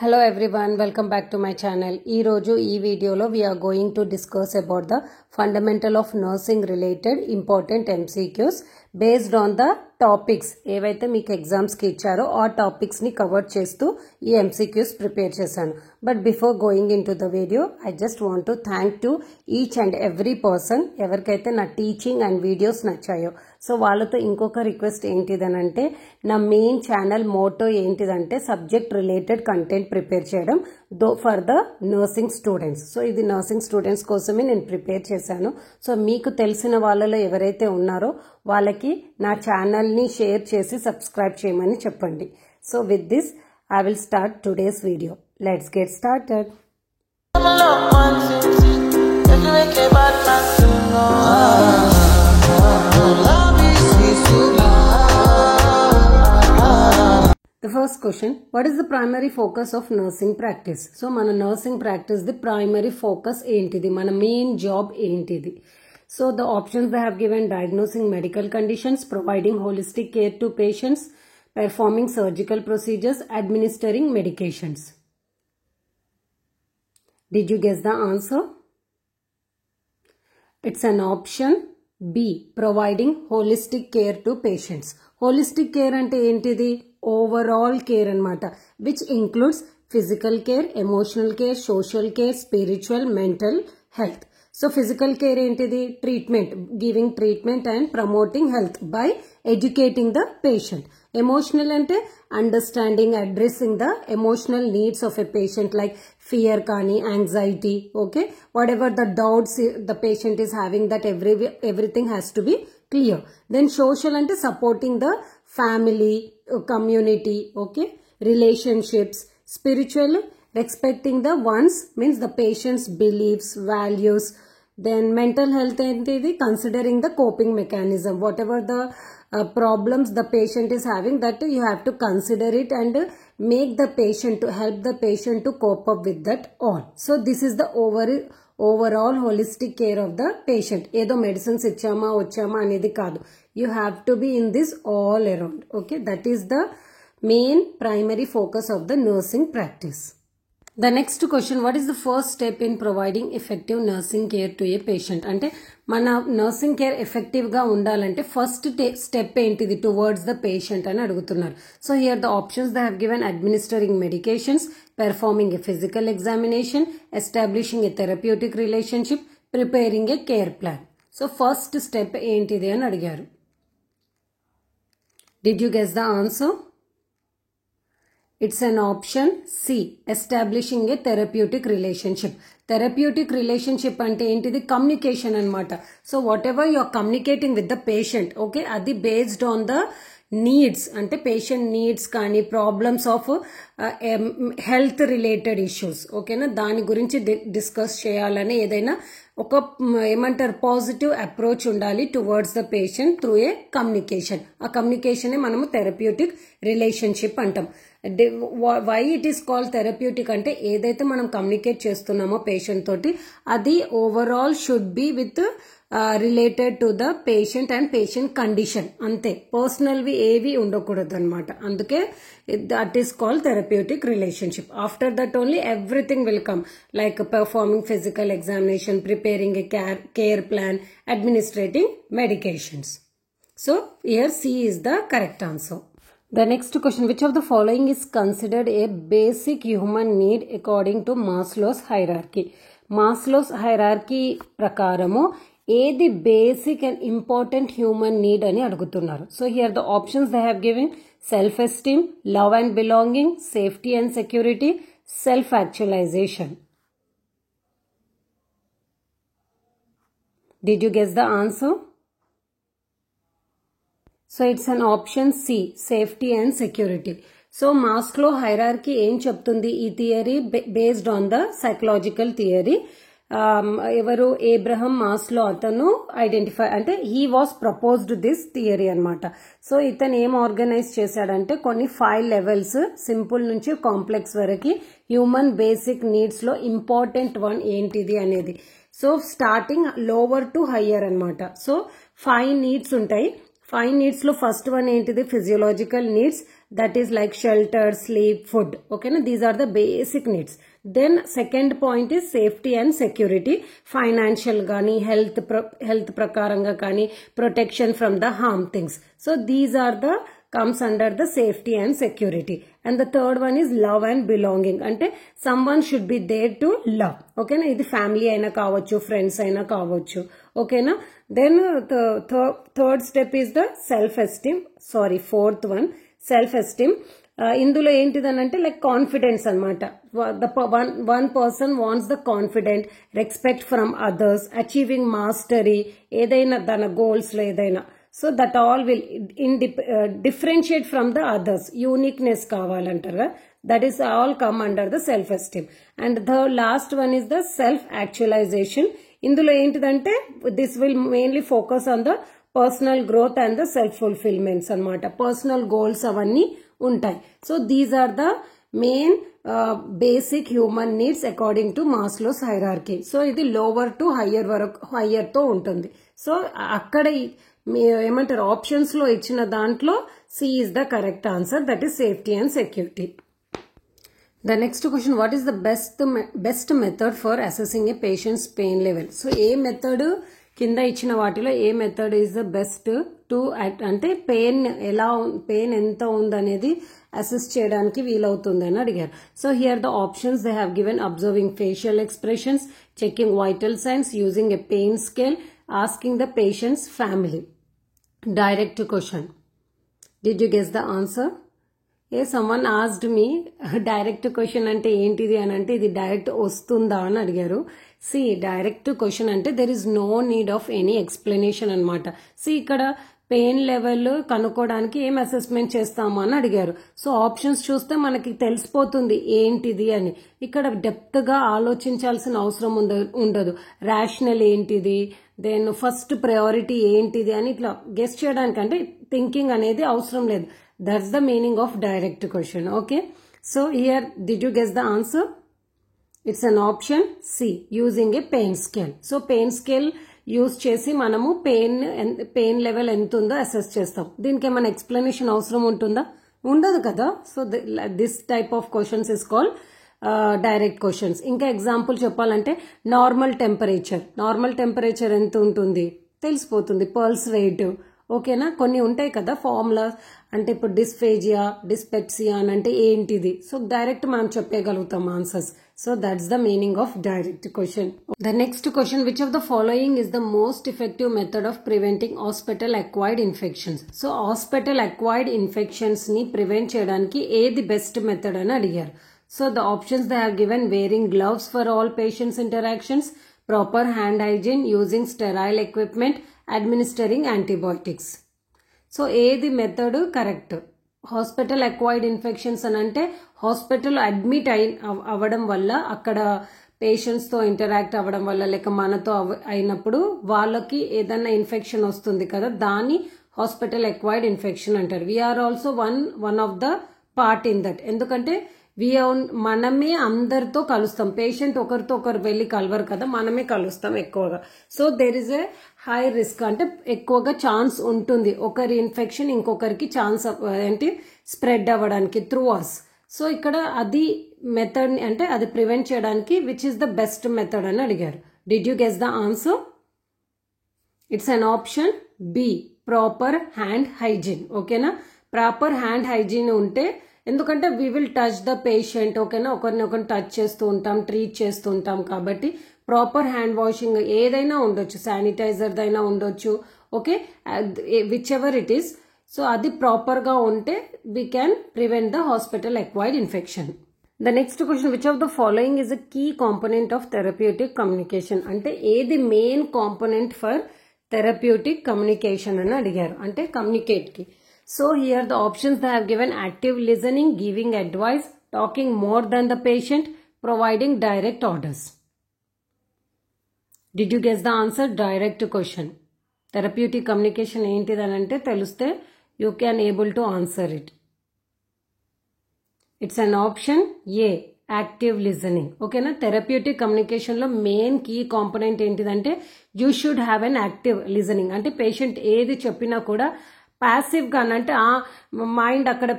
Hello everyone, welcome back to my channel. ఈ రోజు ఈ వీడియోలో we are going to discuss about the fundamental of nursing related important MCQs based on the topics ఏవైతే మీకు exams కి ఇచ్చారో ఆ టాపిక్స్ ని కవర్ చేస్తూ ఈ MCQs ప్రిపేర్ చేశాను. But before going in to the video I just want to thank to each and every person ఎవరికైతే నా టీచింగ్ అండ్ వీడియోస్ నచ్చాయో. సో వాళ్ళతో ఇంకొక రిక్వెస్ట్ ఏంటిదనంటే నా మెయిన్ ఛానల్ మోటో ఏంటిదంటే సబ్జెక్ట్ రిలేటెడ్ కంటెంట్ ప్రిపేర్ చేయడం for the nursing students. So ఇది nursing students కోసమే నేను ప్రిపేర్ చేశాను. సో మీకు తెలిసిన వాళ్ళలో ఎవరైతే ఉన్నారో వాళ్ళకి నా ఛానల్ని షేర్ చేసి సబ్స్క్రైబ్ చేయమని చెప్పండి. So with this I will start today's video. Let's get started. The first question, what is the primary focus of nursing practice? So mana nursing practice the primary focus entidi, mana main job entidi. So the options they have given: diagnosing medical conditions, providing holistic care to patients, performing surgical procedures, administering medications. Did you guess the answer? It's an option B, providing holistic care to patients. Holistic care ante entidi? Overall care anamata, which includes physical care, emotional care, social care, spiritual, mental health. So physical care entidi? Treatment, giving treatment and promoting health by educating the patient. Emotional ante understanding, addressing the emotional needs of a patient like fear kani, anxiety, okay, whatever the doubts the patient is having, that everything has to be clear. Then social ante supporting the family, community, okay, relationships. Spiritual, respecting the ones, means the patient's beliefs, values. Then mental health entity, considering the coping mechanism, whatever the problems the patient is having, that you have to consider it and make the patient, to help the patient to cope up with that all. So this is the overall holistic care of the patient. Edo medicines ichama ochama anedi kaadu, you have to be in this all around, okay. That is the main primary focus of the nursing practice. The next question, what is the first step in providing effective nursing care to a patient? Ante mana nursing care effective ga undalante first step entidi towards the patient ani adugutunnaru. So here the options they have given: administering medications, performing a physical examination, establishing a therapeutic relationship, preparing a care plan. So first step entidi ani adigaru. Did you guess the answer? It's an option C, establishing a therapeutic relationship. Therapeutic relationship ante entidi? Communication anamata. So whatever you are communicating with the patient, okay, adi based on the needs, ante patient needs kani, problems of health related issues, okay na, dani gurinchi discuss cheyalani edaina oka emantaru positive approach undali towards the patient through a communication. A communication e manamu therapeutic relationship antam. Why it is called therapeutic ante edaithe manam communicate chestunnamo patient toti adi overall should be with related to the patient and patient condition, ante personal vi evi undakodadu anamata. Anduke that is called therapeutic relationship. After that only everything will come, like performing physical examination, preparing a care plan, administrating medications. So here C is the correct answer. The next question, which of the following is considered a basic human need according to Maslow's hierarchy? Maslow's hierarchy prakaramu ఏది basic and important human need అని అడుగుతున్నారు. So here the options they have given: self esteem, love and belonging, safety and security, self actualisation. Did you guess the answer? So it's an option C, safety and security. So Maslow hierarchy ఏం చెప్తుంది? ఈ theory based on the psychological theory. ఎవరు? ఏబ్రహం Maslow అతను identify, అంటే he was proposed this theory అనమాట. So ఇతను ఏం organise చేశాడంటే కొన్ని 5 లెవెల్స్, సింపుల్ నుంచి కాంప్లెక్స్ వరకు హ్యూమన్ బేసిక్ నీడ్స్ లో ఇంపార్టెంట్ వన్ ఏంటిది అనేది. So starting lower to higher అనమాట. సో 5 నీడ్స్ ఉంటాయి. 5 నీడ్స్ లో ఫస్ట్ వన్ ఏంటిది? Physiological needs, that is like shelter, sleep, food. Okay, na? These are the basic needs. Then second point is safety and security. Financial gani, health prakaranga gani, protection from the harm things. So these are the comes under the safety and security. And the third one is love and belonging. Ante someone should be there to love. Okay na? Idi family aina kavachu, friends aina kavachu. Okay na? Then the third step is the self-esteem. Sorry, fourth one, self-esteem. ఇందులో ఏంటిదనంటే like confidence అనమాట. One person wants the confident, respect from others, achieving mastery, ఏదైనా తన goals లో ఏదైనా. So that all will differentiate from the others, uniqueness కావాలంటారు. That is all come under the self esteem. And the last one is the self actualization. ఇందులో ఏంటిదంటే this will mainly focus on the personal growth and the self fulfilments అనమాట. Personal goals అవన్నీ ఉంటాయి. So these are the main basic human needs according to Maslow's hierarchy. So ఇది lower to higher వరకు, higher తో ఉంటుంది. So అక్కడ ఏమంటారు options లో ఇచ్చిన దాంట్లో C is the correct answer, that is safety and security. The next question, what is the best method for assessing a patient's pain level? So ఏ method కింద ఇచ్చిన వాటిలో ఏ method is the best to అంటే pain ఎంత ఉందనేది assess చేయడానికి వీలవుతుందని అడిగారు. So here the options they have given observing facial expressions, checking vital signs, using a pain scale, asking the patient's family. Direct question. Did you guess the answer? Someone asked me direct question అంటే ఏంటిది అని అంటే ఇది direct వస్తుందా అని అడిగారు. C direct question అంటే there is no need of any explanation అనమాట. సి ఇక్కడ పెయిన్ లెవెల్ కనుక్కోవడానికి ఏం అసెస్మెంట్ చేస్తాము అని అడిగారు. సో ఆప్షన్స్ చూస్తే మనకి తెలిసిపోతుంది ఏంటిది అని. ఇక్కడ డెప్త్ గా ఆలోచించాల్సిన అవసరం ఉండదు. రేషనల్ ఏంటిది, దెన్ ఫస్ట్ ప్రయారిటీ ఏంటిది అని ఇట్లా గెస్ చేయడానికి అంటే థింకింగ్ అనేది అవసరం లేదు. That's the meaning of direct question. Okay. So here, did you guess the answer? It's an option C, using a pain scale. So pain scale use చేసి మనము పెయిన్ లెవెల్ ఎంత ఉందో అసెస్ చేస్తాం. దీనికి ఏమైనా ఎక్స్ప్లెనేషన్ అవసరం ఉంటుందా? ఉండదు కదా. So this type of questions is called direct questions. ఇంకా ఎగ్జాంపుల్ చెప్పాలంటే నార్మల్ టెంపరేచర్ ఎంత ఉంటుంది తెలిసిపోతుంది. పల్స్ రేట్, ఓకేనా. కొన్ని ఉంటాయి కదా ఫార్ములా, అంటే ఇప్పుడు డిస్ఫేజియా, డిస్పెప్సియా అని అంటే ఏంటిది. సో డైరెక్ట్ మనం చెప్పగలుగుతాం answers. So that's the meaning of direct question. The next question, which of the following is the most effective method of preventing hospital acquired infections? So hospital acquired infections ని prevent చేయడానికి ఏది best method అని అడిగారు. So the options they have given wearing gloves for all patients interactions, proper hand hygiene, using sterile equipment, administering antibiotics. So ఏది method correct? Hospital acquired infections అని అంటే hospital admit అవ్వడం వల్ల, అక్కడ పేషెంట్స్ తో interact అవ్వడం వల్ల, లేక మనతో అయినప్పుడు వాళ్ళకి ఏదైనా ఇన్ఫెక్షన్ వస్తుంది కదా, దాన్ని హాస్పిటల్ అక్వైర్డ్ ఇన్ఫెక్షన్ అంటారు. We're also one of the part in that. ఎందుకంటే మనమే అందరితో కలుస్తాం. పేషెంట్ ఒకరితో ఒకరు వెళ్ళి కలవరు కదా, మనమే కలుస్తాం ఎక్కువగా. So there is a high risk, అంటే ఎక్కువగా ఛాన్స్ ఉంటుంది ఒకరి ఇన్ఫెక్షన్ ఇంకొకరికి ఛాన్స్ ఏంటి స్ప్రెడ్ అవ్వడానికి త్రూ అస్. సో ఇక్కడ అది మెథడ్ అంటే అది ప్రివెంట్ చేయడానికి which is the best method అని అడిగారు. Did you guess the answer? It's an option B, proper hand hygiene. ఓకేనా. ప్రాపర్ హ్యాండ్ హైజీన్ ఉంటే, ఎందుకంటే we will touch the patient, ఓకేనా, ఒకరిని టచ్ చేస్తూ ఉంటాం, ట్రీట్ చేస్తూ ఉంటాం. కాబట్టి ప్రాపర్ హ్యాండ్ వాషింగ్ ఏదైనా ఉండొచ్చు, శానిటైజర్ దైనా ఉండొచ్చు, okay, whichever it is. So అది ప్రాపర్ గా ఉంటే we can prevent the hospital acquired infection. The next question, which of the following is a key component of therapeutic communication? అంటే ఏది main component for therapeutic communication అని అడిగారు, అంటే communicate కి. So here the options they have given: active listening, giving advice, talking more than the patient, providing direct orders. Did you guess the answer? Direct question. Therapeutic communication ఏంటిదనంటే తెలిస్తే you can able to answer it. It's an option A, active listening. Okay na. Therapeutic communication lo main key component ఏంటిదంటే you should have an active listening. అంటే patient ఏది చెప్పినా కూడా passive గా అంటే mind అక్కడ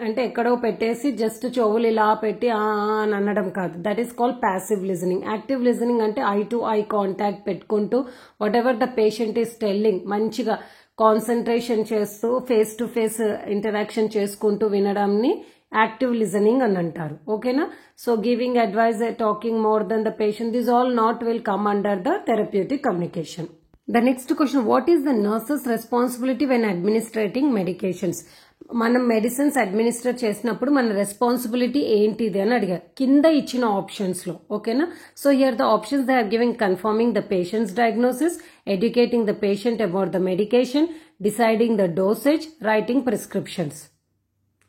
అంటే ఎక్కడో పెట్టేసి జస్ట్ చెవులు ఇలా పెట్టి అని అనడం కాదు. That is called passive listening. Active listening అంటే ఐ టు ఐ కాంటాక్ట్ పెట్టుకుంటూ whatever the patient is telling మంచిగా కాన్సన్ట్రేషన్ చేస్తూ ఫేస్ టు ఫేస్ ఇంటరాక్షన్ చేసుకుంటూ వినడాన్ని యాక్టివ్ లిజనింగ్ అని అంటారు. ఓకేనా? So giving advice, talking more than the patient, this all not will come under the therapeutic communication. The next question, what is the nurse's responsibility when administrating medications? మనం medicines administer చేసినప్పుడు మన responsibility ఏంటిది అని అడిగారు కింద ఇచ్చిన options లో. ఓకేనా? So here the options they are giving confirming the patient's diagnosis, educating the patient about the medication, deciding the dosage, writing prescriptions.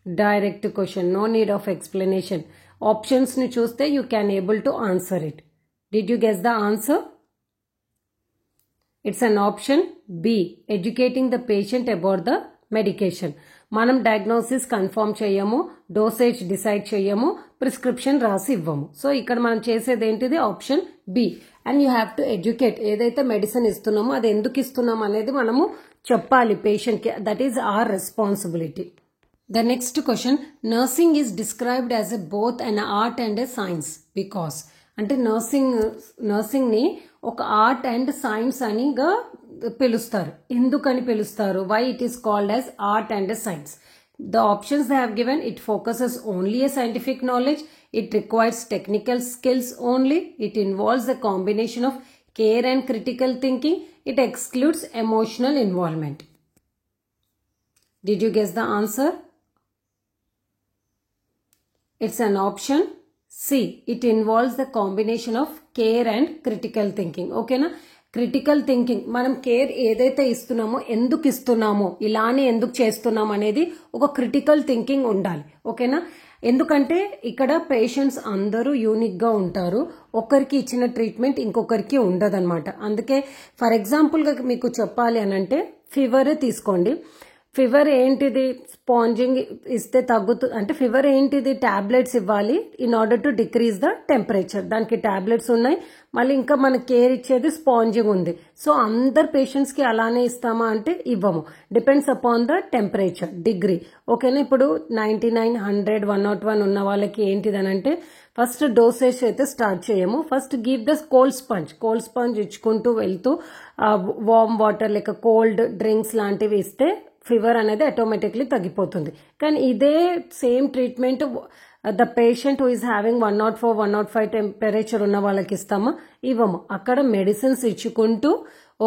Direct question, no need of explanation. Options ని చూస్తే you can able to answer it. Did you guess the answer? It's an option B, educating the patient about the medication. మనం diagnosis confirm చేయము, dosage decide చేయము, prescription రాసి ఇవ్వము. సో ఇక్కడ మనం చేసేది ఏంటిది? Option B. And you have to educate. ఏదైతే మెడిసిన్ ఇస్తున్నామో అది ఎందుకు ఇస్తున్నాం అనేది మనము చెప్పాలి పేషెంట్ కి. That is our responsibility. The next question, nursing is described as a both an art and a science because అంటే నర్సింగ్ ని ఒక ఆర్ట్ అండ్ సైన్స్ అనిగా పిలుస్తారు. ఎందుకని పిలుస్తారు? Why it is called as art and science? The options they have given, it focuses only a scientific knowledge, it requires technical skills only, it involves the combination of care and critical thinking, it excludes emotional involvement. Did you guess the answer? It's an option C. It involves the combination of care and critical thinking. ఓకేనా? Critical thinking, మనం care ఏదైతే ఇస్తున్నామో ఎందుకు ఇస్తున్నామో, ఇలానే ఎందుకు చేస్తున్నాం అనేది ఒక critical thinking ఉండాలి. ఓకేనా? ఎందుకంటే ఇక్కడ పేషెంట్స్ అందరూ యూనిక్ గా ఉంటారు. ఒకరికి ఇచ్చిన ట్రీట్మెంట్ ఇంకొకరికి ఉండదన్నమాట. అందుకే ఫర్ ఎగ్జాంపుల్ గా మీకు చెప్పాలి అని అంటే ఫీవర్ తీసుకోండి. ఫీవర్ ఏంటిది? స్పాంజింగ్ ఇస్తే తగ్గుతుంది అంటే ఫీవర్ ఏంటిది? టాబ్లెట్స్ ఇవ్వాలి in order to decrease the temperature. దానికి టాబ్లెట్స్ ఉన్నాయి, మళ్ళీ ఇంకా మన కేర్ ఇచ్చేది స్పాంజింగ్ ఉంది. సో అందరు పేషెంట్స్ కి అలానే ఇస్తామా అంటే ఇవ్వము. Depends upon the temperature degree. ఓకేనా? ఇప్పుడు 99, 100, 101 ఉన్న వాళ్ళకి ఏంటిదనంటే ఫస్ట్ డోసేజ్ అయితే స్టార్ట్ చేయము. First give the cold sponge ఇచ్చుకుంటూ వెళ్తూ వార్మ్ వాటర్ లేక కోల్డ్ డ్రింక్స్ లాంటివి ఇస్తే ఫీవర్ అనేది ఆటోమేటిక్లీ తగ్గిపోతుంది. కానీ ఇదే same treatment the patient who is having 104, 105 temperature ఉన్న వాళ్ళకి ఇస్తామా? ఇవ్వము. అక్కడ మెడిసిన్స్ ఇచ్చుకుంటూ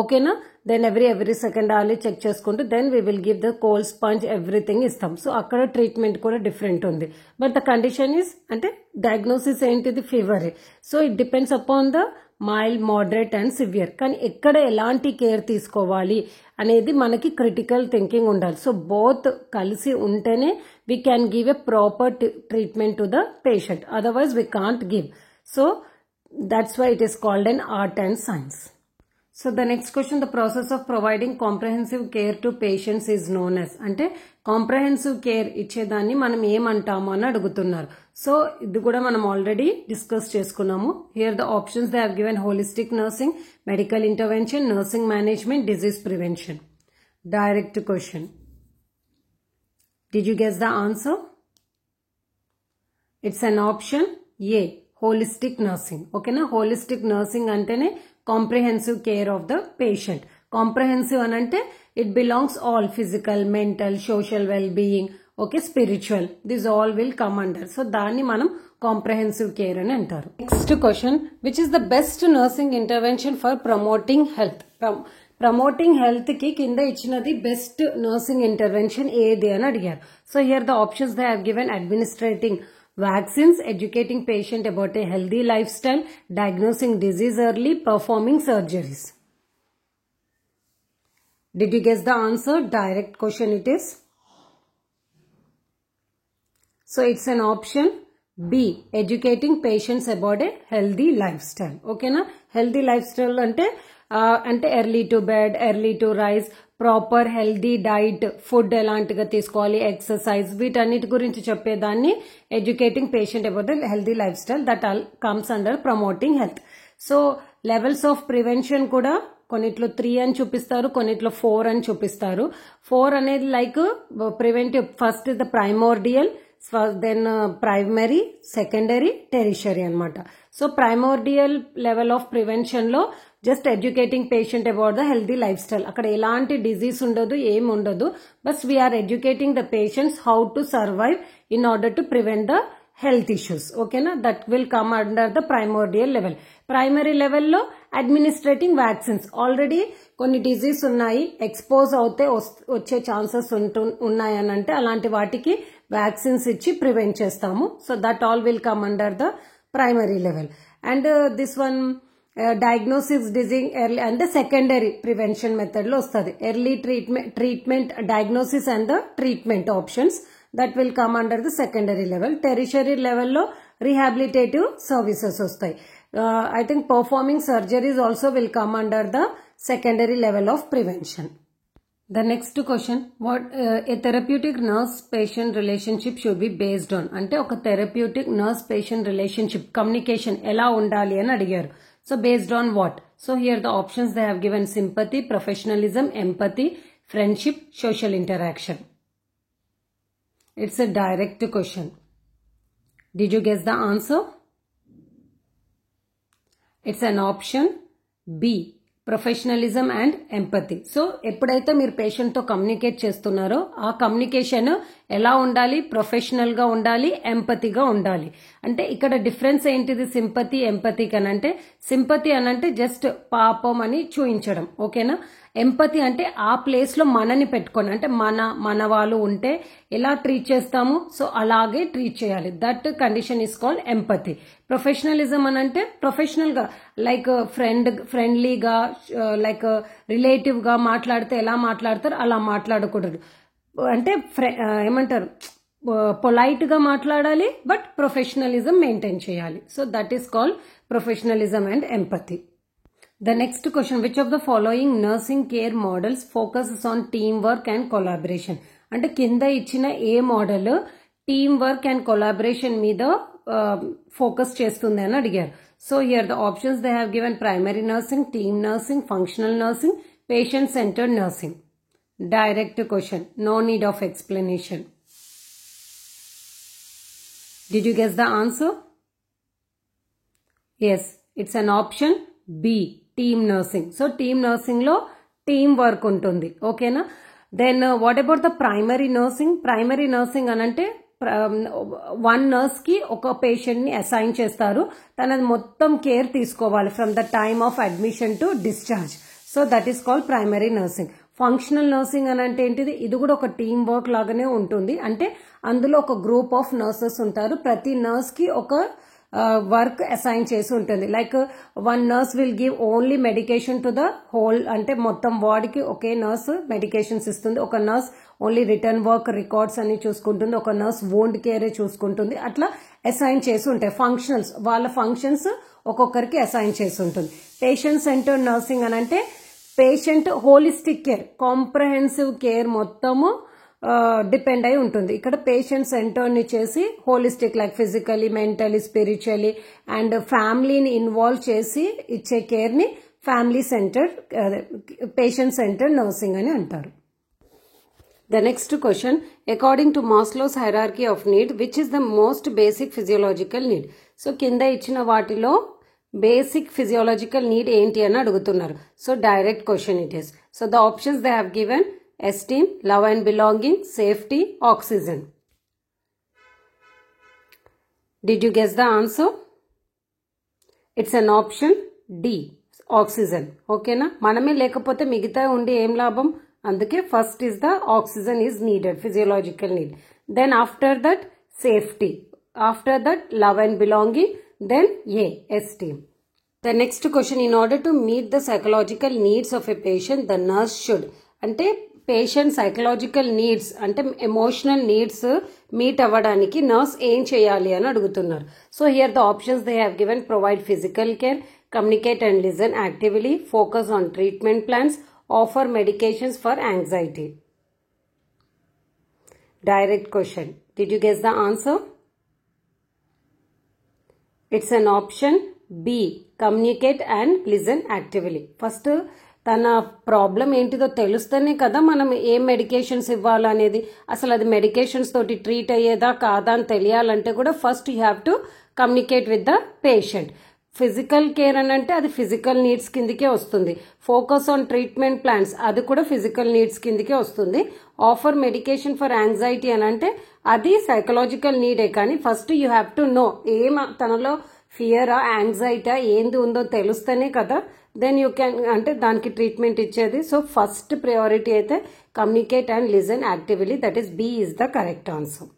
ఓకేనా, then every second hourly check చేసుకుంటూ then we will give the cold sponge everything ఇస్తాం. సో అక్కడ ట్రీట్మెంట్ కూడా డిఫరెంట్ ఉంది. బట్ ద కండిషన్ ఈస్ అంటే డయాగ్నోసిస్ ఏంటిది? Fever. So it depends upon the mild, moderate and severe. కానీ ఎక్కడ ఎలాంటి కేర్ తీసుకోవాలి అనేది మనకి క్రిటికల్ థింకింగ్ ఉండాలి. సో బోత్ కలిసి ఉంటేనే we can give a proper treatment to the patient. Otherwise we can't give. So that's why it is called an art and science. So the next question, the process of providing comprehensive care to patients is known as. అంటే comprehensive care ఇచ్చేదాన్ని మనం ఏమంటాము అని అడుగుతున్నారు. So ఇది కూడా మనం already discuss చేసుకున్నాము. Here the options they have given holistic nursing, medical intervention, nursing management, disease prevention. Direct question. Did you guess the answer? It's an option A, holistic nursing. ఓకేనా? హోలిస్టిక్ నర్సింగ్ అంటేనే comprehensive care of the patient. Comprehensive అని అంటే it belongs all, physical, mental, social well being, okay, spiritual, this all will come under. So దాన్ని మనం comprehensive care అని అంటారు. Next question, which is the best nursing intervention for promoting health? Promoting health కి కింద ఇచ్చినది best nursing intervention ఏది అని అడిగారు. So here the options they have given administrating vaccines, educating patient about a healthy lifestyle, diagnosing disease early, performing surgeries. Did you guess the answer? Direct question it is. So it's an option B, educating patients about a healthy lifestyle. Okay na? Healthy lifestyle ante early to bed, early to rise, proper healthy diet, food ఎలాంటిగా తీసుకోవాలి, exercise, వీటన్నిటి గురించి చెప్పేదాన్ని educating patient about the healthy lifestyle. That all comes under promoting health. So levels of prevention కూడా కొన్నిట్లో 3 అని చూపిస్తారు, కొన్నిట్లో 4 అని చూపిస్తారు. 4 అనేది like preventive, first the primordial, then primary, secondary, tertiary అనమాట. So primordial level of prevention లో just educating patient about the healthy lifestyle. అక్కడ ఎలాంటి డిజీజ్ ఉండదు, ఏం ఉండదు, బస్ we're educating the patients how to survive in order to prevent the health issues. Okay na, that will come under the primordial level. Primary level lo administrating vaccines. Already కొన్ని disease ఉన్నాయి, expose అవుతే వచ్చే chances ఉన్నాయనంటే అలాంటి వాటికి vaccines ఇచ్చి prevent చేస్తాము. So that all will come under the primary level. And this one diagnosis disease early and the secondary prevention method లో వస్తుంది. Early treatment diagnosis and the treatment options, that will come under the secondary level. Tertiary level lo rehabilitative services vastayi. I think performing surgeries also will come under the secondary level of prevention. The next question, what a therapeutic nurse patient relationship should be based on? Ante oka therapeutic nurse patient relationship communication ela undali ani adigaru. So based on what? So here the options they have given: sympathy, professionalism, empathy, friendship, social interaction. It's a direct question. Did you guess the answer? It's an option B, professionalism and empathy. So ఎప్పుడైతే మీరు patient తో communicate చేస్తున్నారో ఆ communication ఎలా ఉండాలి? Professional గా ఉండాలి, ఎంపతిగా ఉండాలి. అంటే ఇక్కడ డిఫరెన్స్ ఏంటిది సింపతి ఎంపతి కనంటే? సింపతి అనంటే జస్ట్ పాపం అని చూయించడం, ఓకేనా? ఎంపతి అంటే ఆ ప్లేస్ లో మనని పెట్టుకొని, అంటే మన వాళ్ళు ఉంటే ఎలా ట్రీట్ చేస్తాము సో అలాగే ట్రీట్ చేయాలి. That condition is called empathy. Professionalism అనంటే ప్రొఫెషనల్ గా లైక్ ఫ్రెండ్లీగా లైక్ రిలేటివ్ గా మాట్లాడితే ఎలా మాట్లాడతారు అలా మాట్లాడకూడదు. అంటే ఏమంటారు, పొలైట్ గా మాట్లాడాలి బట్ ప్రొఫెషనలిజం మెయింటైన్ చేయాలి. So that is called professionalism and empathy. The next question, which of the following nursing care models focuses on teamwork and collaboration? అంటే కింద ఇచ్చిన ఏ model teamwork and collaboration మీద focus చేస్తుంది అని అడిగారు. So here the options they have given: primary nursing, team nursing, functional nursing, patient centered nursing. Direct question, no need of explanation. Did you guess the answer? Yes, it's an option B, team nursing. So team nursing lo team work ఉంటుంది, ఓకేనా? Then what about the primary nursing? Primary nursing అనంటే one nurse కి ఒక patient ని assign చేస్తారు, తనది మొత్తం care తీసుకోవాలి from the time of admission to discharge. So that is called primary nursing. Functional nursing అని అంటే ఏంటిది? ఇది కూడా ఒక టీమ్ వర్క్ లాగానే ఉంటుంది. అంటే అందులో ఒక గ్రూప్ ఆఫ్ నర్సెస్ ఉంటారు, ప్రతి నర్స్ కి ఒక వర్క్ అసైన్ చేసి ఉంటుంది. Like one nurse will give only medication to the whole, అంటే మొత్తం వార్డ్కి ఒకే నర్స్ మెడికేషన్స్ ఇస్తుంది. ఒక nurse only written work records అని చూసుకుంటుంది, ఒక నర్స్ వోండ్ కేరే చూసుకుంటుంది. అట్లా అసైన్ చేసి ఉంటాయి ఫంక్షనల్స్, వాళ్ళ ఫంక్షన్స్ ఒక్కొక్కరికి అసైన్ చేసి ఉంటుంది. పేషెంట్ సెంటర్డ్ నర్సింగ్ అని అంటే patient holistic care, comprehensive care మొత్తము డిపెండ్ అయి ఉంటుంది. ఇక్కడ పేషెంట్ సెంటర్ని చేసి holistic like physically, mentally, spiritually and ఫ్యామిలీని ఇన్వాల్వ్ చేసి ఇచ్చే కేర్ని family centered patient centered nursing అని అంటారు. The next question, according to Maslow's hierarchy of need, which is the most basic physiological need? So కింద ఇచ్చిన వాటిలో బేసిక్ ఫిజియోలాజికల్ నీడ్ ఏంటి అని అడుగుతున్నారు. So direct question it is. So the options they have given: esteem, love and belonging, safety, oxygen. Did you guess the answer? It's an option D, oxygen. ఓకేనా? మనమే లేకపోతే మిగతా ఉండి ఏం లాభం? అందుకే first is the oxygen is needed, physiological need. Then after that safety, after that love and belonging, then A, esteem. The next question, in order to meet the psychological needs of a patient, the nurse should, అంటే patient psychological needs అంటే emotional needs meet అవ్వడానికి nurse ఏం చేయాలి అని అడుగుతున్నారు. So here the options they have given: provide physical care, communicate and listen actively, focus on treatment plans, offer medications for anxiety. Direct question, did you guess the answer? It's an option B, communicate and listen actively. First తన problem ఏంటిదో తెలుస్తేనే కదా మనం ఏం medications ఇవ్వాలనేది. అసలు అది medications తోటి treat అయ్యేదా కాదా అని తెలియాలంటే కూడా first you have to communicate with the patient. Physical care అని అంటే అది ఫిజికల్ నీడ్స్ కిందకే వస్తుంది. ఫోకస్ ఆన్ ట్రీట్మెంట్ ప్లాన్స్ అది కూడా ఫిజికల్ నీడ్స్ కిందకే వస్తుంది. ఆఫర్ మెడికేషన్ ఫర్ యాంగ్జైటీ అని అంటే అది సైకలాజికల్ నీడే. కానీ first you have to know ఏం తనలో ఫియరా యాంగ్జైటీ ఏంది ఉందో తెలుస్తేనే కదా దెన్ యూ క్యాన్ అంటే దానికి ట్రీట్మెంట్ ఇచ్చేది. సో ఫస్ట్ ప్రయారిటీ అయితే communicate and listen actively, that is B is the correct answer.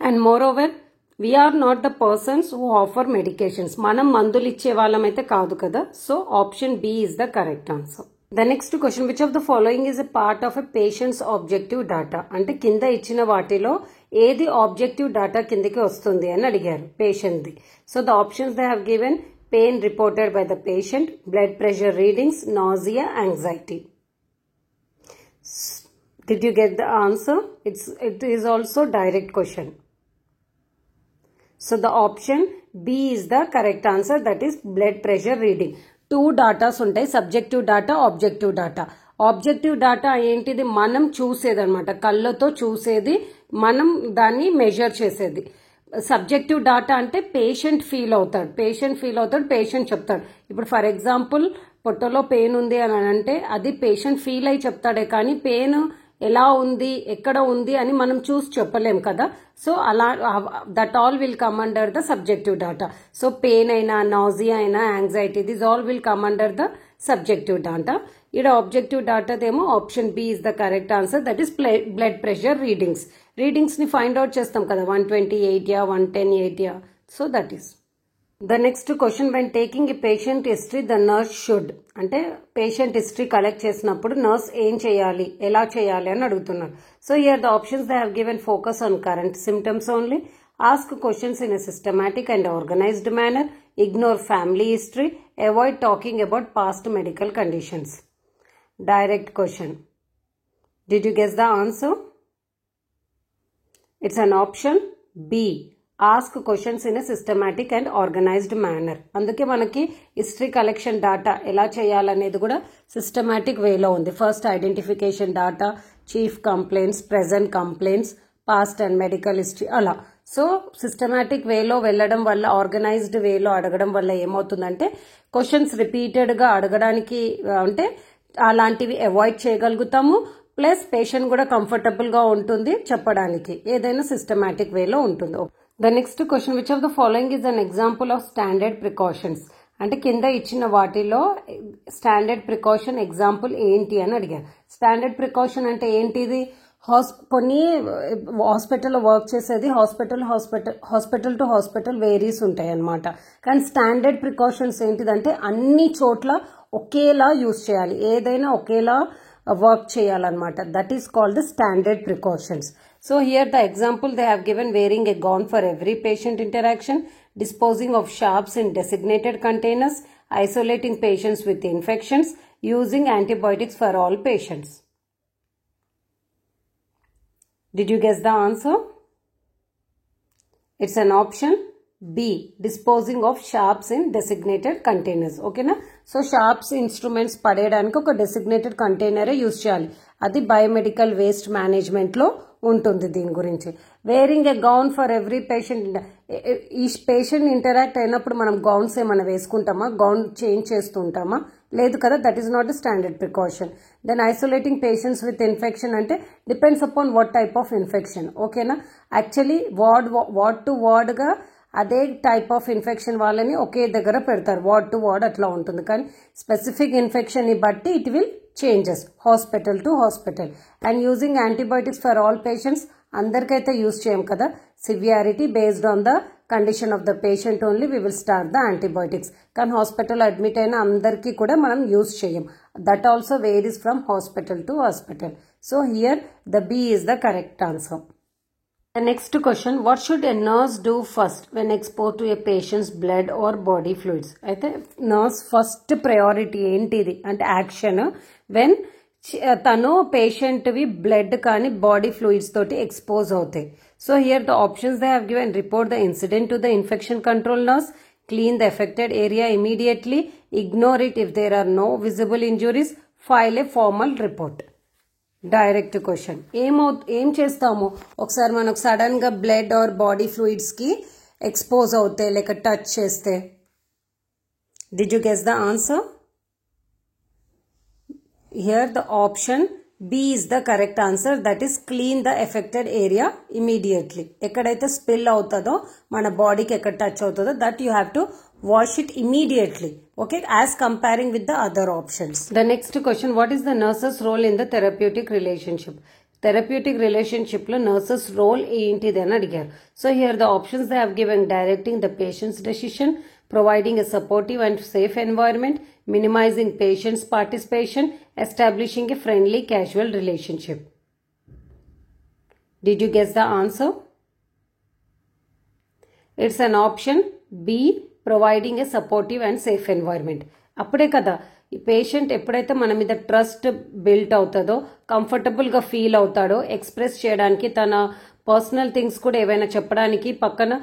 And moreover we are not the persons who offer medications. మనం మందులు ఇచ్చే వాళ్ళమైతే కాదు కదా. So option B is the correct answer. The next question, which of the following is a part of a patient's objective data? అంటే కింద ఇచ్చిన వాటిలో ఏది ఆబ్జెక్టివ్ డాటా కిందకి వస్తుంది అని అడిగారు patient the. So the options they have given pain reported by the patient, blood pressure readings, nausea, anxiety. Did you get the answer? It is also direct question. So the option B is the correct answer, that is blood pressure reading. Two datas ఉంటాయి, subjective data, objective data. Objective data ఏంటిది, మనం చూసేది అనమాట, కళ్ళతో చూసేది, మనం దాన్ని measure చేసేది. సబ్జెక్టివ్ డాటా అంటే పేషెంట్ ఫీల్ అవుతాడు, పేషెంట్ చెప్తాడు. ఇప్పుడు ఫర్ ఎగ్జాంపుల్ పొట్టలో పెయిన్ ఉంది అని అంటే అది పేషెంట్ ఫీల్ అయి చెప్తాడే కానీ పెయిన్ ఎలా ఉంది ఎక్కడ ఉంది అని మనం చూసి చెప్పలేం కదా. సో అలా that all will come under the subjective data. So pain అయినా, నాజియా అయినా, anxiety, this all will come under the subjective data. ఇక్కడ ఆబ్జెక్టివ్ డాటాదేమో option B is the correct answer, that is blood pressure readings ని find out చేస్తాం కదా, 128 యా 110 యా. So that is the next question. When taking a patient history the nurse should, అంటే patient history collect చేసినప్పుడు nurse ఏం చేయాలి, ఎలా చేయాలి అని అడుగుతున్నారు. So here the options they have given focus on current symptoms only, ask questions in a systematic and organised manner, ignore family history, avoid talking about past medical conditions. Direct question. Did you guess the answer? It's an option B. Ask questions in a systematic and organized manner. అందుకే మనకి history collection data ఎలా చేయాలనేది కూడా systematic వేలో ఉంది. First identification data, chief complaints, present complaints, past and medical history అలా. So systematic వేలో వెళ్ళడం వల్ల, ఆర్గనైజ్డ్ వేలో అడగడం వల్ల ఏమవుతుందంటే క్వశ్చన్స్ రిపీటెడ్గా అడగడానికి అంటే అలాంటివి అవాయిడ్ చేయగలుగుతాము. ప్లస్ పేషెంట్ కూడా కంఫర్టబుల్ గా ఉంటుంది చెప్పడానికి, ఏదైనా సిస్టమాటిక్ వేలో ఉంటుంది. The next question, which of the following is an example of standard precautions? అంటే కింద ఇచ్చిన వాటిలో స్టాండర్డ్ ప్రికాషన్ ఎగ్జాంపుల్ ఏంటి అని అడిగారు. స్టాండర్డ్ ప్రికాషన్ అంటే ఏంటిది, కొన్ని హాస్పిటల్లో వర్క్ చేసేది హాస్పిటల్ టు హాస్పిటల్ వేరీస్ ఉంటాయి అన్నమాట. కానీ స్టాండర్డ్ ప్రికాషన్స్ ఏంటిదంటే అన్ని చోట్ల ఒకేలా యూజ్ చేయాలి, ఏదైనా ఒకేలా వర్క్ చేయాలన్నమాట. That is called the standard precautions. So here the example they have given wearing a gown for every patient interaction, disposing of sharps in designated containers, isolating patients with infections, using antibiotics for all patients. Did you guess the answer? It's an option B, disposing of sharps in designated containers. Okay na? So sharps instruments పడేయడానికి ఒక designated container use చేయాలి. అది biomedical waste management లో ఉంటుంది. దీని గురించి wearing a gown for every patient, ఈ patient interact అయినప్పుడు మనం గౌన్స్ ఏమైనా వేసుకుంటామా, గౌన్ చేంజ్ చేస్తూ ఉంటామా, లేదు కదా. That is not a standard precaution. Then isolating patients with infection అంటే depends upon what type of infection. ఓకేనా, యాక్చువల్లీ వార్డ్ టు వార్డ్ గా అదే టైప్ ఆఫ్ ఇన్ఫెక్షన్ వాళ్ళని ఒకే దగ్గర పెడతారు, వార్డ్ టు వార్డ్ అట్లా ఉంటుంది. కానీ స్పెసిఫిక్ ఇన్ఫెక్షన్ ని బట్టి it will changes hospital to hospital. And using antibiotics for all patients, అందరికైతే యూజ్ చేయం కదా. Severity based on the condition of the patient only we will start the antibiotics. కానీ hospital admit అయిన అందరికీ కూడా మనం యూజ్ చేయం. That also varies from hospital to hospital. So here the B is the correct answer. The next question, what should a nurse do first when exposed to a patient's blood or body fluids? అయితే nurse first priority ఏంటిది అంటే action when తను patient వి blood కానీ body fluids తోటి expose అవుతాయి. So here the options they have given, report the incident to the infection control nurse, clean the affected area immediately, ignore it if there are no visible injuries, file A formal report. Direct question. ఏం చేస్తాము, ఒకసారి మనకు sudden గా blood or body fluids కి expose అవుతే లేక touch చేస్తే, did you guess the answer? Here the option B is the correct answer, that is clean the affected area immediately. ఎక్కడైతే స్పిల్ అవుతుందో మన బాడీకి ఎక్కడ టచ్ అవుతుందో that you have to wash it immediately, okay, as comparing with the other options. The next question, what is the nurse's role in the therapeutic relationship? Therapeutic relationship lo nurse's role ఏంటిది అని అడిగారు. So here the options they have given: directing the patient's decision, providing a supportive and safe environment, minimizing patient's participation, establishing a friendly casual relationship. Did you guess the answer? It's an option B, providing a supportive and safe environment. అప్పుడే కదా ఈ patient ఎప్పుడైతే మన మీద trust built అవుతుందో, కంఫర్టబుల్గా feel అవుతాడో, express చేయడానికి తన పర్సనల్ థింగ్స్ కూడా ఏవైనా చెప్పడానికి పక్కన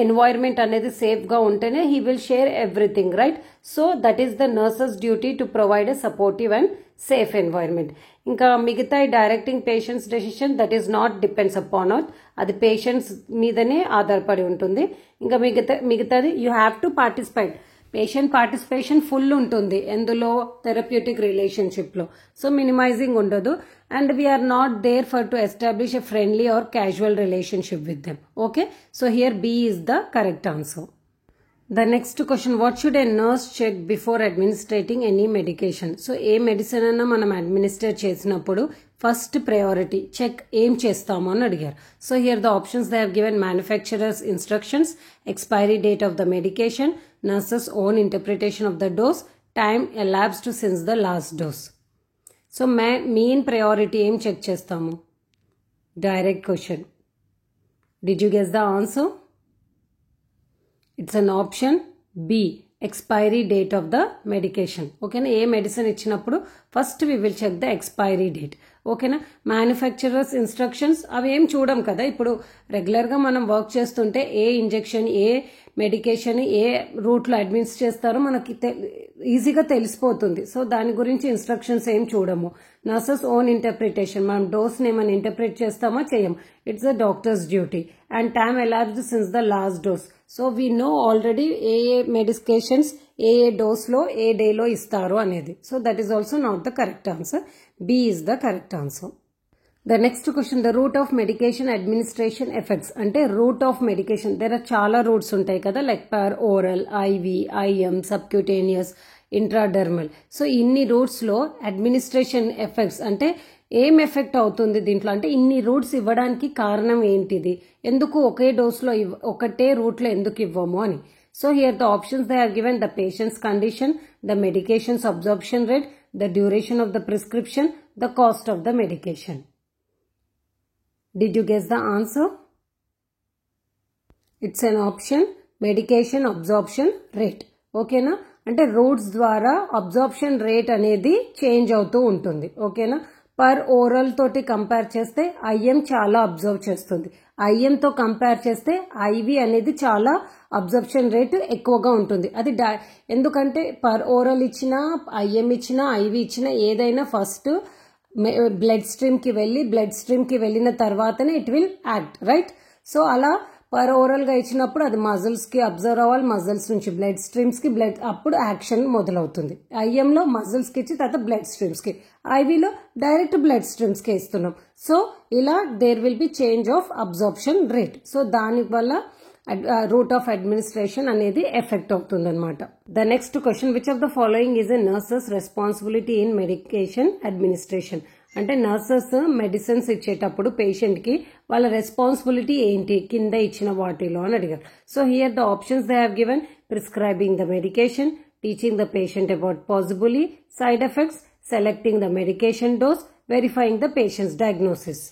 ఎన్వైర్న్మెంట్ అనేది సేఫ్గా ఉంటేనే he will share everything, right? So that is the nurses duty to provide a supportive and safe environment. ఇంకా మిగతా directing patients decision that is not depends upon out, అది పేషెంట్స్ మీదనే ఆధారపడి ఉంటుంది. ఇంకా మిగతాది you have to participate. Patient participation full ఉంటుంది ఎందులో, థెరప్యూటిక్ రిలేషన్షిప్లో. సో మినిమైజింగ్ ఉండదు. And we are not there for to establish a friendly or casual relationship with them. Okay, so here B is the correct answer. The next question, what should a nurse check before administrating any medication? So A medicine అన్నా మనం administer చేసినప్పుడు first priority check ఏం చేస్తామో అని అడిగారు. So here the options they have given: manufacturers instructions, expiry date of the medication, nurses own interpretation of the dose, time elapsed since the last dose. So main priority ఏం check చేస్తాము? Direct question. Did you guess the answer? It's an option B, expiry date of the medication. ఓకేనా, ఏ medicine ఇచ్చినప్పుడు first we will check the expiry date. ఓకేనా, manufacturers instructions అవి ఏం చూడం కదా. ఇప్పుడు రెగ్యులర్గా మనం వర్క్ చేస్తుంటే ఏ ఇంజెక్షన్, ఏ మెడికేషన్ ఏ రూట్లో అడ్మినిస్టర్ చేస్తారో మనకి ఈజీగా తెలిసిపోతుంది. సో దాని గురించి ఇన్స్ట్రక్షన్స్ ఏం చూడము. నర్సెస్ ఓన్ ఇంటర్ప్రిటేషన్, మనం డోస్ని ఏమైనా ఇంటర్ప్రిట్ చేస్తామా చేయం, it's the doctor's duty. And time elapsed since the last dose. So we know already ఏ మెడికేషన్స్ ఏ డోస్లో ఏ డేలో ఇస్తారు అనేది. So that is also not the correct answer. B is the correct answer. The next question, the route of medication administration effects. అంటే route of medication there are చాలా routes ఉంటాయి కదా, like per oral, IV, IM, subcutaneous, intradermal. So ఇన్ని రూట్స్లో administration effects అంటే ఏం effect అవుతుంది దీంట్లో అంటే ఇన్ని రూట్స్ ఇవ్వడానికి కారణం ఏంటిది, ఎందుకు ఒకే డోస్లో ఒకటే రూట్లో ఎందుకు ఇవ్వము అని. So here the options they are given: the patient's condition, the medication's absorption rate, the duration of the prescription, the cost of the medication. Did you guess the answer? It's an option medication absorption rate. ఓకేనా, అంటే roots ద్వారా absorption rate అనేది change అవుతూ ఉంటుంది. ఓకేనా, per oral తోటి compare చేస్తే IIM చాలా అబ్జర్వ్ చేస్తుంది, ఐఎంతో కంపేర్ చేస్తే ఐవి అనేది చాలా అబ్జర్ప్షన్ రేట్ ఎక్కువగా ఉంటుంది. అది ఎందుకంటే పర్ ఓరల్ ఇచ్చినా ఐఎం ఇచ్చినా ఐవి ఇచ్చినా ఏదైనా ఫస్ట్ బ్లడ్ స్ట్రీమ్ కి వెళ్ళిన తర్వాతనే it will act, right? So అలా పర్ ఓరల్ గా ఇచ్చినప్పుడు అది మజిల్స్ కి అబ్జర్వ్ అవ్వాలి, మజిల్స్ నుంచి బ్లడ్ స్ట్రీమ్స్ కి అప్పుడు యాక్షన్ మొదలవుతుంది. ఐఎంలో మజిల్స్ కి ఇచ్చి తర్వాత బ్లడ్ స్ట్రీమ్స్ కి, ఐవిలో డైరెక్ట్ బ్లడ్ స్ట్రీమ్స్ కి ఇస్తున్నాం. సో ఇలా there will be change of absorption rate. So దాని వల్ల రూట్ ఆఫ్ అడ్మినిస్ట్రేషన్ అనేది ఎఫెక్ట్ అవుతుంది అనమాట. The next question, which of the following is a nurse's responsibility in medication administration? అంటే నర్సెస్ మెడిసిన్స్ ఇచ్చేటప్పుడు పేషెంట్ కి వాళ్ళ రెస్పాన్సిబిలిటీ ఏంటి కింద ఇచ్చిన వాటిలో అని అడిగారు. So here the options they have given: prescribing the medication, teaching the patient about possibly side effects, selecting the medication dose, verifying the patient's diagnosis.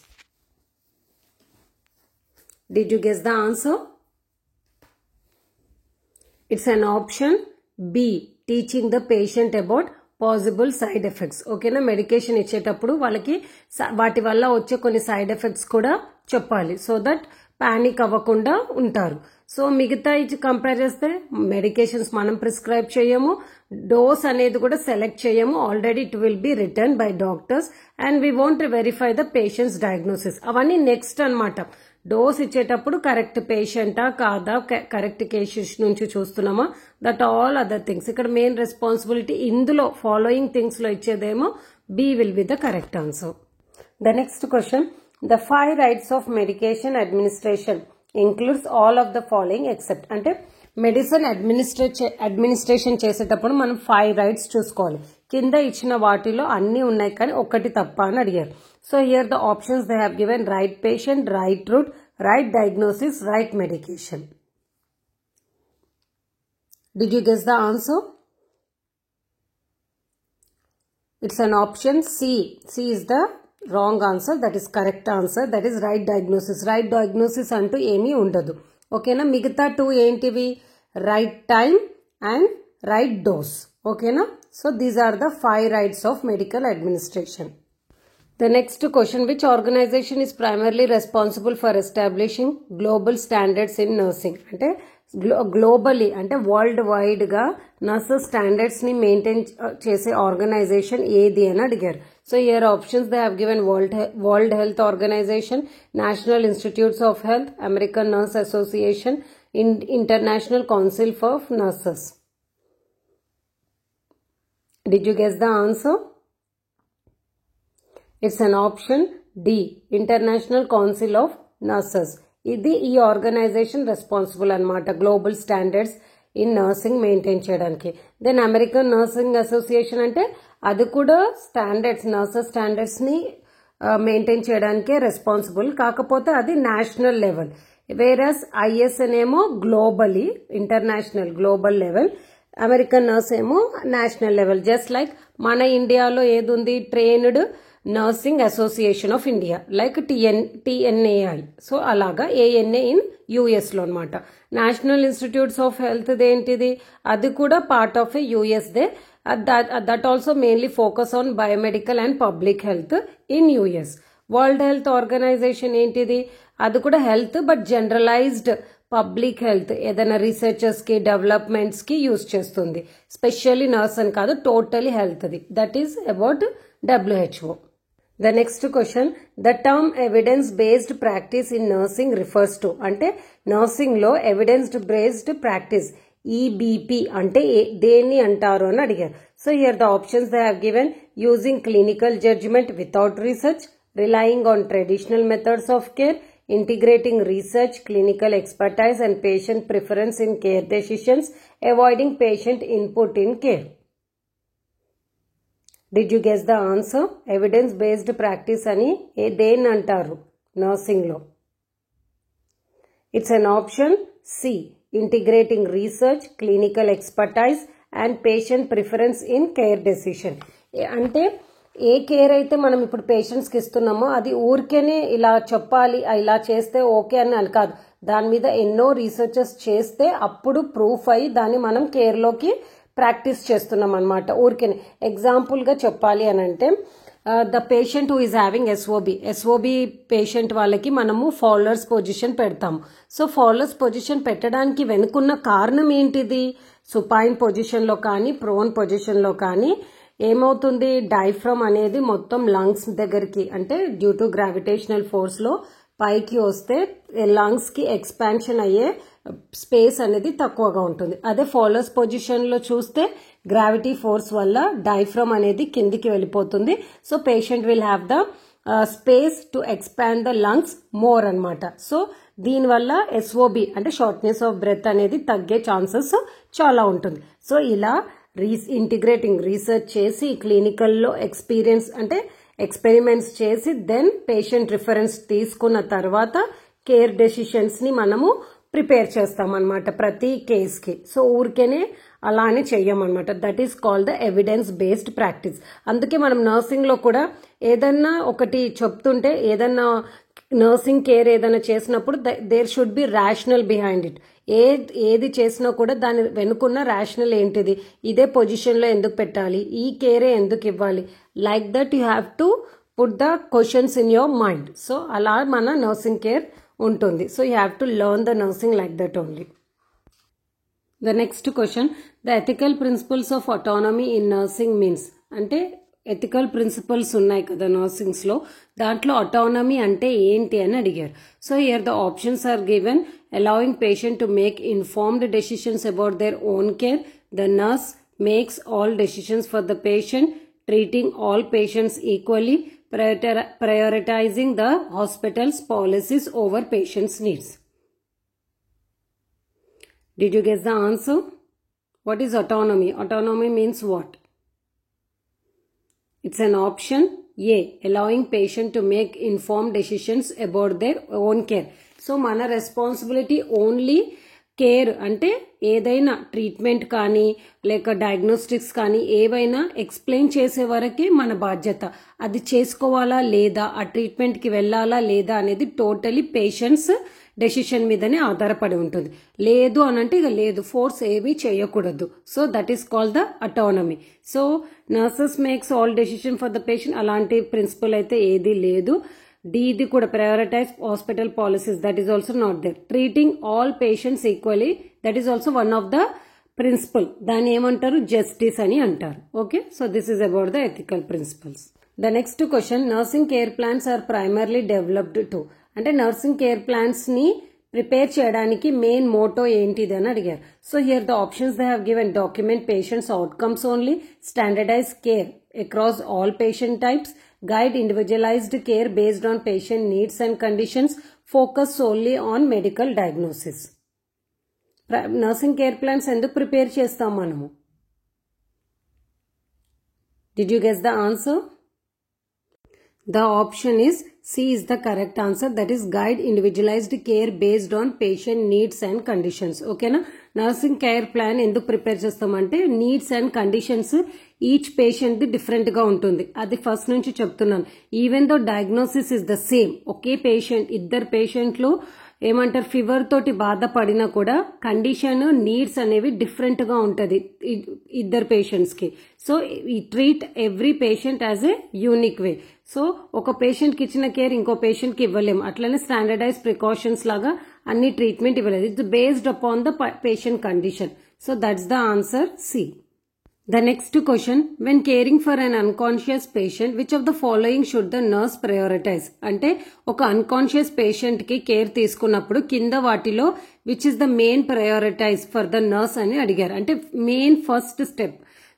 Did you guess the answer? It's an option B, teaching the patient about possible side effects. ఓకేనా, medication ఇచ్చేటప్పుడు వాళ్ళకి వాటి వల్ల వచ్చే కొన్ని side effects కూడా చెప్పాలి, so that panic అవ్వకుండా ఉంటారు. సో మిగతా ఇచ్చి కంపేర్ చేస్తే మెడికేషన్స్ మనం ప్రిస్క్రైబ్ చేయము, డోస్ అనేది కూడా సెలెక్ట్ చేయము, already it will be return by doctors and we want verify the patient's diagnosis. అవన్నీ నెక్స్ట్ అన్నమాట. డోస్ ఇచ్చేటప్పుడు కరెక్ట్ పేషెంటా కాదా, కరెక్ట్ కేసెస్ నుంచి చూస్తున్నామా, దట్ ఆల్ అదర్ థింగ్స్. ఇక్కడ మెయిన్ రెస్పాన్సిబిలిటీ ఇందులో ఫాలోయింగ్ థింగ్స్ లో ఇచ్చేదేమో B will be the correct answer. The next question, the 5 rights of medication administration includes all of the following except. అంటే medicine administration చేసేటప్పుడు మనం 5 rights చూసుకోవాలి. కింద ఇచ్చిన వాటిలో అన్ని ఉన్నాయి కానీ ఒకటి తప్ప అని అడిగారు. So here the options they have given right patient, right route, right diagnosis, right medication. Did you guess the answer? It's an option C. C is the wrong answer. That is correct answer. That is right diagnosis. Right diagnosis అంటూ ఏమీ ఉండదు. ఓకేనా? మిగతా 2 ఏంటివి? Right time and right dose. ఓకేనా? So these are the 5 rights of medical administration. The next question, which organization is primarily responsible for establishing global standards in nursing? అంటే globally అంటే world wide గా నర్సెస్ స్టాండర్డ్స్ ని maintain చేసే organization ఏది అని అడిగారు. So here options they have given World Health Organization, National Institutes of Health, American Nurse Association, International Council for Nurses. Did you guess the answer? It's an option D, International Council of Nurses. ఇది ఈ organisation responsible అన్నమాట global standards in nursing maintain చేయడానికి. Then American nursing association అంటే అది కూడా standards, nurses standards ని maintain చేయడానికే responsible, కాకపోతే అది నేషనల్ లెవెల్. వేరస్ ఐఎస్ఎన్ ఏమో globally international global level, American nurse ఏమో నేషనల్ లెవెల్. జస్ట్ లైక్ మన ఇండియాలో ఏది ఉంది, trained nursing association of India like TNAI. So అలాగా ANA ఇన్ యుఎస్ లో అనమాట. నేషనల్ ఇన్స్టిట్యూట్స్ ఆఫ్ హెల్త్ ఏంటిది, అది కూడా part of US they. That also mainly focus on biomedical and public health in US. World Health Organization ఏంటిది, అది కూడా health but generalized public health, ఏదైనా రీసెర్చర్స్ కి డెవలప్మెంట్స్ కి యూజ్ చేస్తుంది. స్పెషల్లీ నర్స్ అని కాదు, టోటలీ హెల్త్ ది. That is about WHO. The next question, the term evidence based practice in nursing refers to. అంటే నర్సింగ్ లో ఎవిడెన్స్ బేస్డ్ ప్రాక్టీస్ EBP అంటే దేన్ని అంటారు అని అడిగారు. So here the options they have given using clinical judgment without research, relying on traditional methods of care, integrating research, clinical expertise and patient preference in care decisions, avoiding patient input in care. Did you guess the answer? Evidence based practice అని దేన్ని అంటారు nursing లో? It's an option C, integrating research, clinical expertise and patient preference in care decision. అంటే ఏ care అయితే మనం ఇప్పుడు patients కి ఇస్తున్నామో అది ఊరికేనే ఇలా చెప్పాలి, ఇలా చేస్తే ఓకే అని కాదు. దాని మీద ఎన్నో రీసెర్చెస్ చేస్తే అప్పుడు ప్రూఫ్ అయ్యి దాన్ని మనం కేర్ లోకి ప్రాక్టీస్ చేస్తున్నాం అనమాట. ఊరికే ఎగ్జాంపుల్ గా చెప్పాలి అని అంటే the patient who is having SOB patient వాళ్ళకి మనము ఫాలోవర్స్ పొజిషన్ పెడతాము. సో ఫాలోవర్స్ పొజిషన్ పెట్టడానికి వెనుకున్న కారణం ఏంటిది, సుపైన్ పొజిషన్ లో కానీ ప్రోన్ పొజిషన్ లో కానీ ఏమవుతుంది, డైఫ్రమ్ అనేది మొత్తం లంగ్స్ దగ్గరికి అంటే డ్యూ టు గ్రావిటేషనల్ ఫోర్స్ లో పైకి వస్తే లంగ్స్ కి ఎక్స్పాన్షన్ అయ్యే స్పేస్ అనేది తక్కువగా ఉంటుంది. అదే ఫాలోవర్స్ పొజిషన్ లో చూస్తే గ్రావిటీ ఫోర్స్ వల్ల డైఫ్రమ్ అనేది కిందికి వెళ్ళిపోతుంది. So patient will have the space to expand the lungs more అన్నమాట. సో దీనివల్ల ఎస్ఓబి అంటే షార్ట్నెస్ ఆఫ్ బ్రెత్ అనేది తగ్గే ఛాన్సెస్ చాలా ఉంటుంది. సో ఇలా ఇంటిగ్రేటింగ్ రీసెర్చ్ చేసి క్లినికల్లో ఎక్స్పీరియన్స్ అంటే ఎక్స్పెరిమెంట్స్ చేసి దెన్ పేషెంట్ రిఫరెన్స్ తీసుకున్న తర్వాత కేర్ డెసిషన్స్ ని మనము ప్రిపేర్ చేస్తామన్నమాట ప్రతి కేసుకి. సో ఊరికేనే అలానే చెయ్యమన్నమాట. That is called the evidence based practice. అందుకే మనం నర్సింగ్ లో కూడా ఏదన్నా ఒకటి చెప్తుంటే ఏదన్నా నర్సింగ్ కేర్ ఏదైనా చేసినప్పుడు there should be rational behind it. ఏది చేసినా కూడా దాని వెనుకున్న రేషనల్ ఏంటిది, ఇదే పొజిషన్ లో ఎందుకు పెట్టాలి, ఈ కేరే ఎందుకు ఇవ్వాలి, like that you have to put the questions in your mind. So అలా మన నర్సింగ్ కేర్ ఉంటుంది. So you have to learn the nursing like that only. The next question, the ethical principles of autonomy in nursing means. అంటే ethical principles ఉన్నాయి కదా నర్సింగ్స్లో, దాంట్లో autonomy అంటే ఏంటి అని అడిగారు. So here the options are given. allowing patient to make informed decisions about their own care, the nurse makes all decisions for the patient, treating all patients equally, prioritizing the hospital's policies over patients' needs. Did you guess the answer? What is autonomy? Autonomy means what? It's an option A, allowing patient to make informed decisions about their own care. So మన responsibility only care, అంటే ఏదైనా treatment కానీ లేక diagnostics కానీ ఏవైనా explain చేసే వరకే మన బాధ్యత. అది చేసుకోవాలా లేదా, ఆ ట్రీట్మెంట్కి వెళ్ళాలా లేదా అనేది టోటలీ పేషెంట్స్ డెసిషన్ మీదనే ఆధారపడి ఉంటుంది. లేదు అనంటే ఇక లేదు, ఫోర్స్ ఏమీ చేయకూడదు. So that is called the autonomy. So nurses makes all decision for the patient, అలాంటి ప్రిన్సిపల్ అయితే ఏది లేదు. ఇది కూడా prioritize hospital policies, that is also not there. Treating all patients equally, that is also one of the principle. దాన్ని ఏమంటారు, justice అని అంటారు. Okay, so this is about the ethical principles. The next question, nursing care plans are primarily developed to. అంటే nursing care plans ని prepare చేయడానికి main motto ఏంటిది అని అడిగారు. So here the options they have given. Document patients outcomes only, standardize care across all patient types, guide individualized care based on patient needs and conditions, focus solely on medical diagnosis. Nursing care plans enduku prepare chestam manamu? Did you guess the answer? The option is C is the correct answer, that is guide individualized care based on patient needs and conditions. Okay na? Nursing care plan enduku prepare chestamante needs and conditions each patient different గా ఉంటుంది. అది first నుంచి చెప్తున్నాను. Even though diagnosis is the same, okay patient, ఇద్దరు పేషెంట్లు ఏమంటారు fever తోటి బాధపడినా కూడా కండిషన్ నీడ్స్ అనేవి డిఫరెంట్ గా ఉంటది ఇద్దరు పేషెంట్స్ కి. సో ఈ treat every patient as a unique way. So ఒక పేషెంట్ కి ఇచ్చిన కేర్ ఇంకో పేషెంట్ కి ఇవ్వలేము. అట్లనే స్టాండర్డైజ్ ప్రికాషన్స్ లాగా అన్ని ట్రీట్మెంట్ ఇవ్వలేదు. It's based upon the patient condition. So that's the answer C. The next question, when caring for an unconscious patient, which of the following should the nurse prioritize? అంటే ఒక unconscious patient కి care తీసుకున్నప్పుడు కింద వాటిలో which is the main prioritize for the nurse అని అడిగారు. అంటే main first step.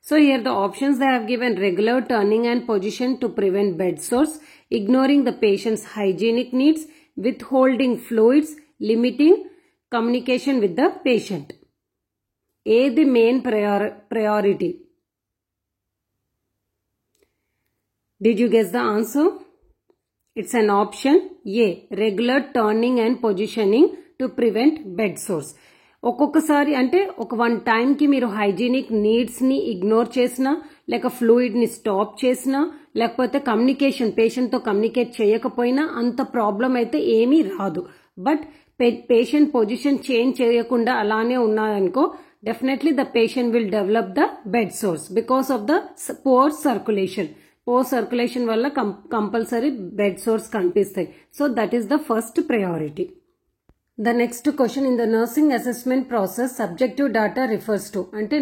So here the options they have given: regular turning and position to prevent bed sores, ignoring the patient's hygienic needs, withholding fluids, limiting communication with the patient. ఏది main priority? Did you guess the answer? It's an option A, regular turning and positioning to prevent bed sores. ఒక్కొక్కసారి అంటే ఒక one టైంకి మీరు hygienic needs ని ignore చేసినా, లేక fluid ని స్టాప్ చేసినా, లేకపోతే కమ్యూనికేషన్ పేషెంట్ తో కమ్యూనికేట్ చేయకపోయినా అంత ప్రాబ్లం అయితే ఏమీ రాదు. బట్ పేషెంట్ పొజిషన్ చేంజ్ చేయకుండా అలానే ఉన్నారనుకో, definitely the patient will develop the bed sores because of the poor circulation. Poor circulation వల్ల compulsory bed sores కనిపిస్తాయి. So that is the first priority. The next question, in the nursing assessment process, subjective data refers to. అంటే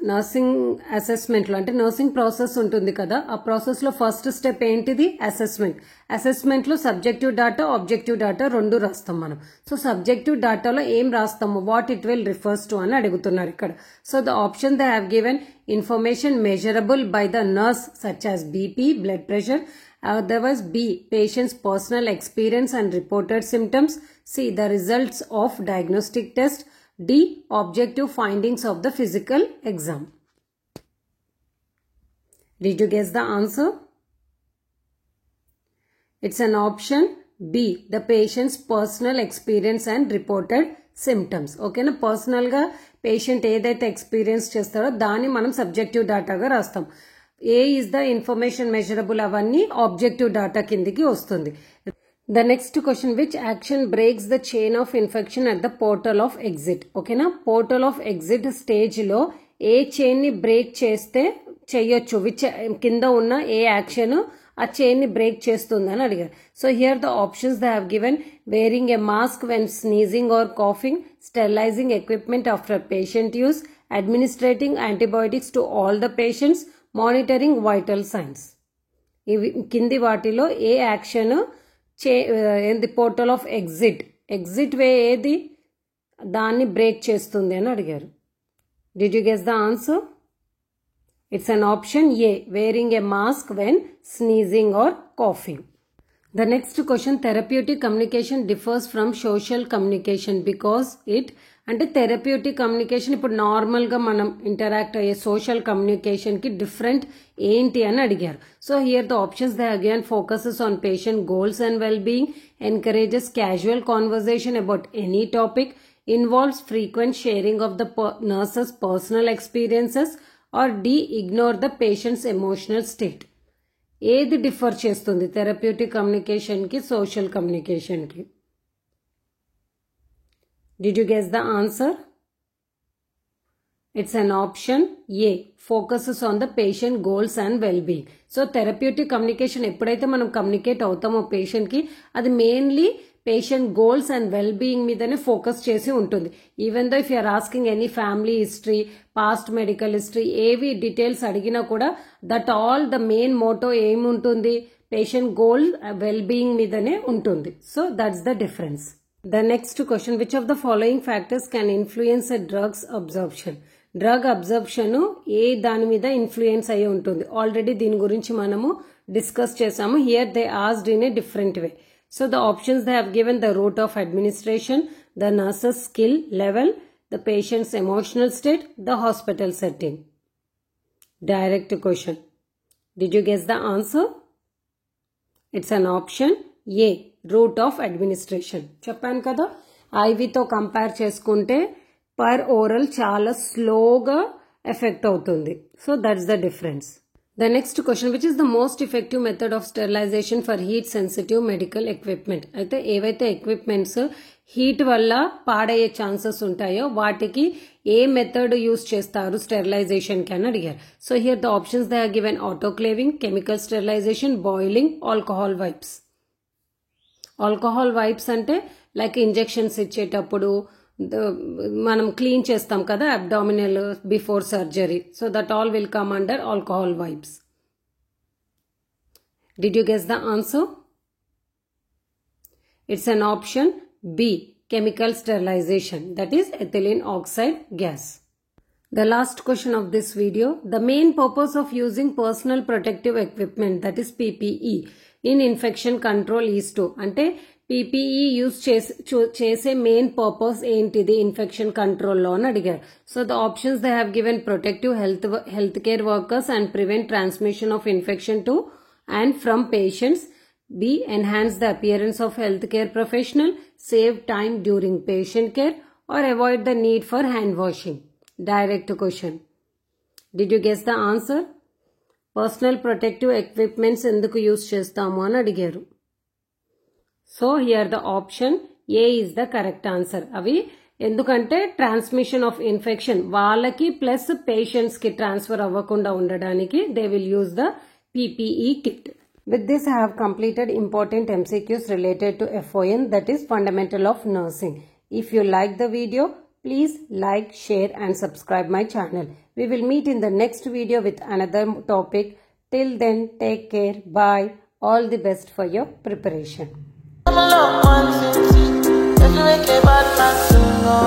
nursing assessment లో, అంటే nursing process ఉంటుంది కదా, ఆ process లో first step ఏంటిది? అసెస్మెంట్. అసెస్మెంట్ లో సబ్జెక్టివ్ డాటా, ఆబ్జెక్టివ్ డాటా రెండు రాస్తాం మనం. సో సబ్జెక్టివ్ డాటాలో ఏం రాస్తాము? What it will refers to అని అడుగుతున్నారు ఇక్కడ. So the option they have given: information measurable by the nurse such as BP, blood pressure. Otherwise, B, patient's personal experience and reported symptoms. C, the results of diagnostic test. D, objective findings of the physical exam. Did you guess the answer? It's an option B, the patient's personal experience and reported symptoms. Okay na, personal ga patient ఏదైతే experience చేస్తారో దాన్ని మనం subjective డాటాగా రాస్తాం. ఏ is the information measurable, అవన్నీ objective data కిందికి వస్తుంది. The next question, which action breaks the chain of infection at the portal of exit? ఓకేనా, పోర్టల్ ఆఫ్ ఎగ్జిట్ స్టేజ్ లో ఏ చైన్ ని బ్రేక్ చేస్తే చెయ్యొచ్చు, విచ్ కింద ఉన్న ఏ యాక్షన్ ఆ చైన్ ని బ్రేక్ చేస్తుంది అని అడిగారు. So here the options they have given: wearing a mask when sneezing or coughing, sterilizing equipment after patient use, administrating antibiotics to all the patients, monitoring vital signs. ఇవి కింది వాటిలో ఏ action ఏంది portal of exit way ఏది దాన్ని బ్రేక్ చేస్తుంది అని అడిగారు. Did you guess the answer? It's an option A, wearing a mask when sneezing or coughing. The next question, therapeutic communication differs from social communication because it అంటే therapeutic communication ఇప్పుడు నార్మల్గా మనం ఇంటరాక్ట్ అయ్యే సోషల్ కమ్యూనికేషన్కి డిఫరెంట్ ఏంటి అని అడిగారు. So here the options they again focuses on patient goals and well being, encourages casual conversation about any topic, involves frequent sharing of the nurse's personal experiences, or D, ignore the patient's emotional state. ఏది differ చేస్తుంది therapeutic కమ్యూనికేషన్కి social కమ్యూనికేషన్కి? Did you guess the answer? It's an option A, focuses on the patient goals and well being. So therapeutic communication ఎప్పుడైతే మనం communicate అవుతామో పేషెంట్కి, అది mainly patient goals and well being మీదనే ఫోకస్ చేసి ఉంటుంది. Even though if you're asking any family history, past medical history, ఏవి details అడిగినా కూడా that all the main motto ఏముంటుంది, పేషెంట్ గోల్ వెల్ బీయింగ్ మీదనే ఉంటుంది. So that's the difference. The next question, which of the following factors can influence a drug's absorption? Drug absorption ఏ దాని మీద influence అయ్యి ఉంటుంది? ఆల్రెడీ దీని గురించి మనము డిస్కస్ చేసాము. Here they asked in a different way. So the options they have given: the route of administration, the nurse's skill level, the patient's emotional state, the hospital setting. Direct question. Did you guess the answer? It's an option A, route of administration. చెప్పాను కదా, ఐవితో compare చేసుకుంటే per oral చాలా స్లోగా effect అవుతుంది. So that's the difference. The next question, which is the most effective method of sterilization for heat sensitive medical equipment? అయితే ఏవైతే equipments heat వల్ల పాడయ్యే chances ఉంటాయో వాటికి ఏ మెథడ్ యూజ్ చేస్తారు స్టెరిలైజేషన్ కి అని అడిగారు. So here the options they are given: autoclaving, chemical sterilization, boiling, alcohol wipes. Alcohol wipes అంటే లైక్ ఇంజెక్షన్స్ ఇచ్చేటప్పుడు మనం క్లీన్ చేస్తాం కదా abdominal before surgery. So that all will come under alcohol wipes. Did you guess the answer? It's an option B, chemical sterilization, that is ethylene oxide gas. The last question of this video, the main purpose of using personal protective equipment, that is PPE, in infection control is to, అంటే PPE use చేసే main purpose ఏంటిది infection కంట్రోల్లో అని అడిగారు. So the options they have given: protective health care workers and prevent transmission of infection to and from patients. B, enhance the appearance of health care professional, save time during patient care, or avoid the need for hand washing. Direct question. Did you guess the answer? Personal protective equipments ఎందుకు use చేస్తాము అని అడిగారు. So here the option A is the correct answer. అవి ఎందుకంటే transmission of infection వాళ్ళకి plus patients కి transfer అవ్వకుండా ఉండడానికి they will use the PPE kit. With this I have completed important MCQs related to FON, that is fundamental of nursing. If you like the video, please like, share and subscribe my channel. We will meet in the next video with another topic. Till then, take care. Bye. All the best for your preparation. I'm alone, one since if you make a bad man to know.